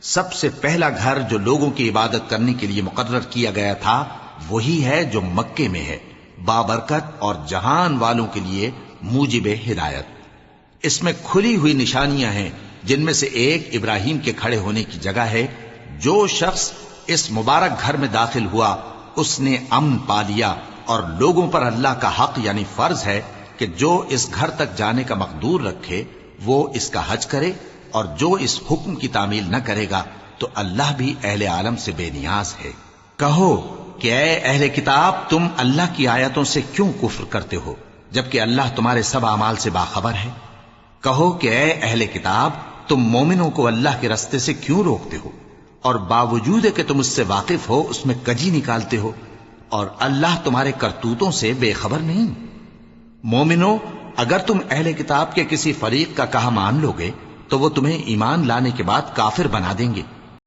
سب سے پہلا گھر جو لوگوں کی عبادت کرنے کے لیے مقرر کیا گیا تھا وہی ہے جو مکے میں ہے، بابرکت اور جہان والوں کے لیے موجب ہدایت۔ اس میں کھلی ہوئی نشانیاں ہیں، جن میں سے ایک ابراہیم کے کھڑے ہونے کی جگہ ہے۔ جو شخص اس مبارک گھر میں داخل ہوا اس نے امن پا لیا، اور لوگوں پر اللہ کا حق یعنی فرض ہے کہ جو اس گھر تک جانے کا مقدور رکھے وہ اس کا حج کرے، اور جو اس حکم کی تعمیل نہ کرے گا تو اللہ بھی اہل عالم سے بے نیاز ہے۔ کہو کہ اے اہل کتاب، تم اللہ کی آیتوں سے کیوں کفر کرتے ہو جبکہ اللہ تمہارے سب اعمال سے باخبر ہے؟ کہو کہ اے اہل کتاب، تم مومنوں کو اللہ کے رستے سے کیوں روکتے ہو، اور باوجود کہ تم اس سے واقف ہو اس میں کجی نکالتے ہو، اور اللہ تمہارے کرتوتوں سے بے خبر نہیں؟ مومنو، اگر تم اہل کتاب کے کسی فریق کا کہا مان لو گے تو وہ تمہیں ایمان لانے کے بعد کافر بنا دیں گے،